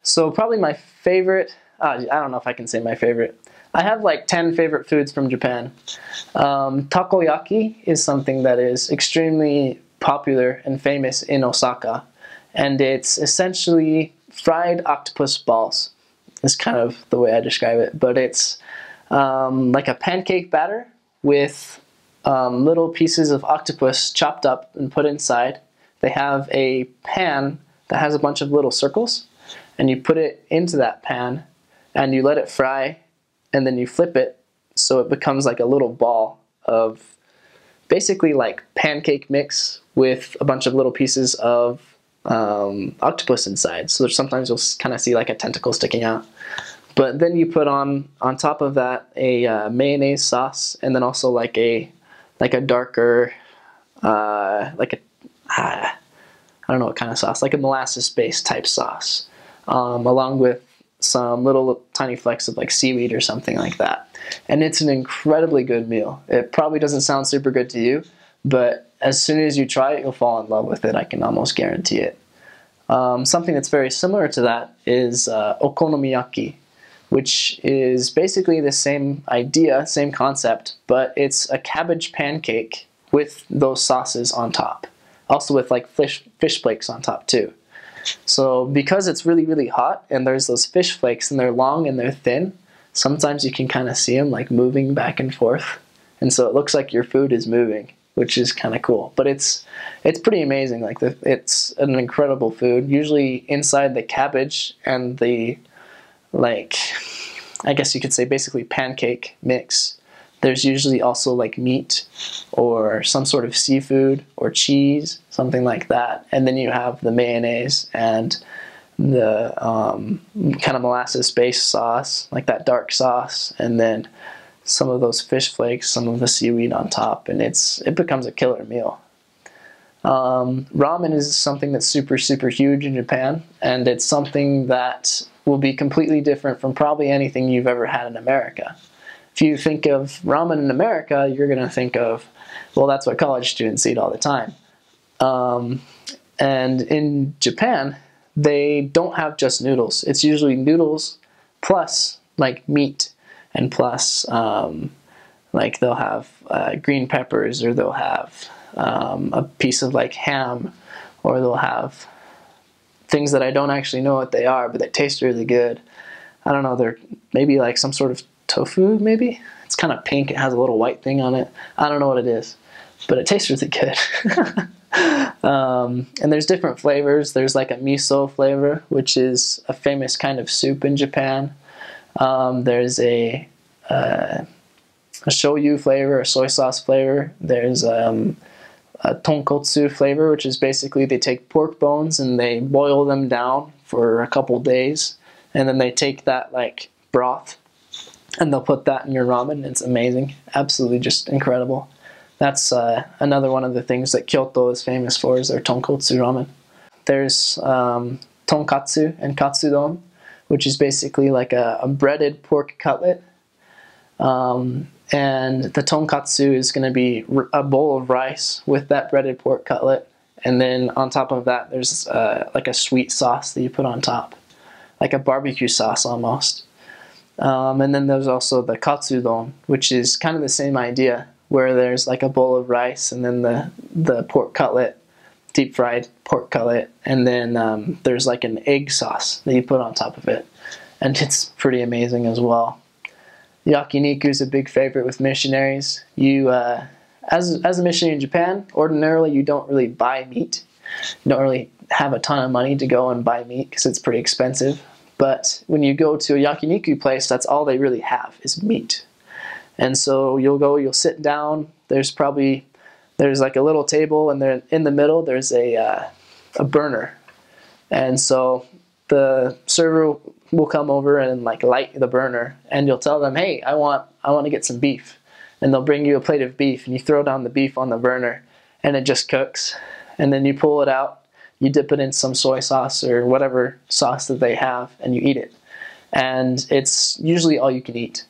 So probably my favorite, I don't know if I can say my favorite. I have like 10 favorite foods from Japan. Takoyaki is something that is extremely popular and famous in Osaka. And it's essentially fried octopus balls. Is kind of the way I describe it. But it's like a pancake batter with little pieces of octopus chopped up and put inside. They have a pan that has a bunch of little circles, and you put it into that pan and you let it fry, and then you flip it so it becomes like a little ball of basically like pancake mix with a bunch of little pieces of octopus inside. So sometimes you'll kind of see like a tentacle sticking out. But then you put on top of that a mayonnaise sauce, and then also like a darker I don't know what kind of sauce, like a molasses-based type sauce, along with some little tiny flecks of like seaweed or something like that. And it's an incredibly good meal. It probably doesn't sound super good to you, but as soon as you try it, you'll fall in love with it. I can almost guarantee it. Something that's very similar to that is okonomiyaki, which is basically the same idea, same concept, but it's a cabbage pancake with those sauces on top. Also with like fish flakes on top too. So because it's really, really hot and there's those fish flakes and they're long and they're thin, sometimes you can kind of see them like moving back and forth. And so it looks like your food is moving, which is kind of cool. But it's pretty amazing. Like it's an incredible food. Usually inside the cabbage and the, like, I guess you could say basically pancake mix, there's usually also like meat or some sort of seafood or cheese, something like that. And then you have the mayonnaise and the kind of molasses-based sauce, like that dark sauce, and then some of those fish flakes, some of the seaweed on top, and it becomes a killer meal. Ramen is something that's super, super huge in Japan, and it's something that will be completely different from probably anything you've ever had in America. If you think of ramen in America, you're going to think of, well, that's what college students eat all the time. And in Japan, they don't have just noodles. It's usually noodles plus like meat and plus like they'll have green peppers, or they'll have a piece of like ham, or they'll have things that I don't actually know what they are, but they taste really good. I don't know, they're maybe like some sort of tofu, maybe? It's kind of pink, it has a little white thing on it. I don't know what it is, but it tastes really good. And there's different flavors. There's like a miso flavor, which is a famous kind of soup in Japan. There's a shoyu flavor, a soy sauce flavor. There's a tonkotsu flavor, which is basically they take pork bones and they boil them down for a couple days, and then they take that like broth and they'll put that in your ramen. It's amazing, absolutely just incredible. That's another one of the things that Kyoto is famous for, is their tonkotsu ramen. There's tonkatsu and katsudon, which is basically like a breaded pork cutlet. And the tonkatsu is going to be a bowl of rice with that breaded pork cutlet. And then on top of that, there's like a sweet sauce that you put on top, like a barbecue sauce almost. And then there's also the katsudon, which is kind of the same idea, where there's like a bowl of rice and then the pork cutlet, deep fried pork cutlet, and then there's like an egg sauce that you put on top of it. And it's pretty amazing as well. Yakiniku is a big favorite with missionaries. You, as a missionary in Japan, ordinarily you don't really buy meat. You don't really have a ton of money to go and buy meat because it's pretty expensive. But when you go to a yakiniku place, that's all they really have is meat. And so you'll sit down. There's like a little table, and then in the middle there's a burner. And so the server will come over and like light the burner, and you'll tell them, hey, I want to get some beef. And they'll bring you a plate of beef, and you throw down the beef on the burner, and it just cooks. And then you pull it out, you dip it in some soy sauce or whatever sauce that they have, and you eat it. And it's usually all you can eat.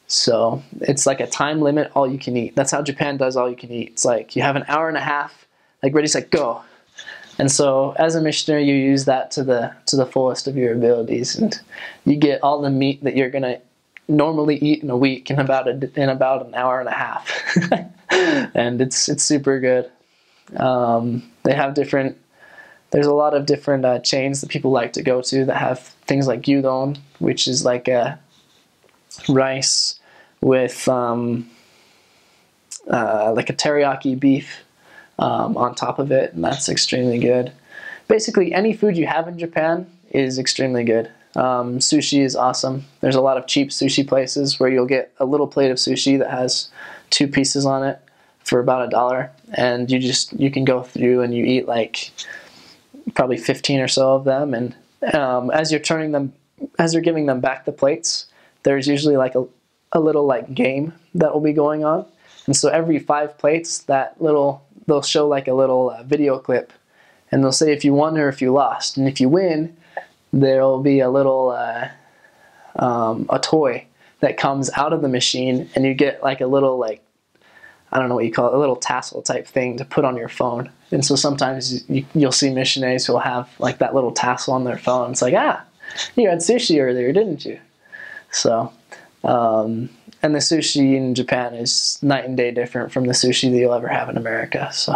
So it's like a time limit, all you can eat. That's how Japan does all you can eat. It's like you have an hour and a half, like ready, set, go. And so as a missionary, you use that to the fullest of your abilities, and you get all the meat that you're gonna normally eat in a week in about an hour and a half. And it's super good. They have there's a lot of different chains that people like to go to that have things like gyudon, which is like a rice with like a teriyaki beef on top of it, and that's extremely good. Basically, any food you have in Japan is extremely good. Sushi is awesome. There's a lot of cheap sushi places where you'll get a little plate of sushi that has 2 pieces on it for about $1, and you can go through and you eat like probably 15 or so of them, and as you're giving them back the plates, there's usually like a little like game that will be going on, and so every 5 plates they'll show like a little video clip, and they'll say if you won or if you lost, and if you win, there'll be a little a toy that comes out of the machine, and you get like a little, like, I don't know what you call it, a little tassel type thing to put on your phone. And so sometimes you'll see missionaries who'll have like that little tassel on their phone. It's like, you had sushi earlier, didn't you? So, and the sushi in Japan is night and day different from the sushi that you'll ever have in America. So,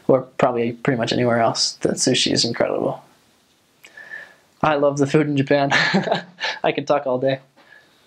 or probably pretty much anywhere else. The sushi is incredible. I love the food in Japan. I could talk all day.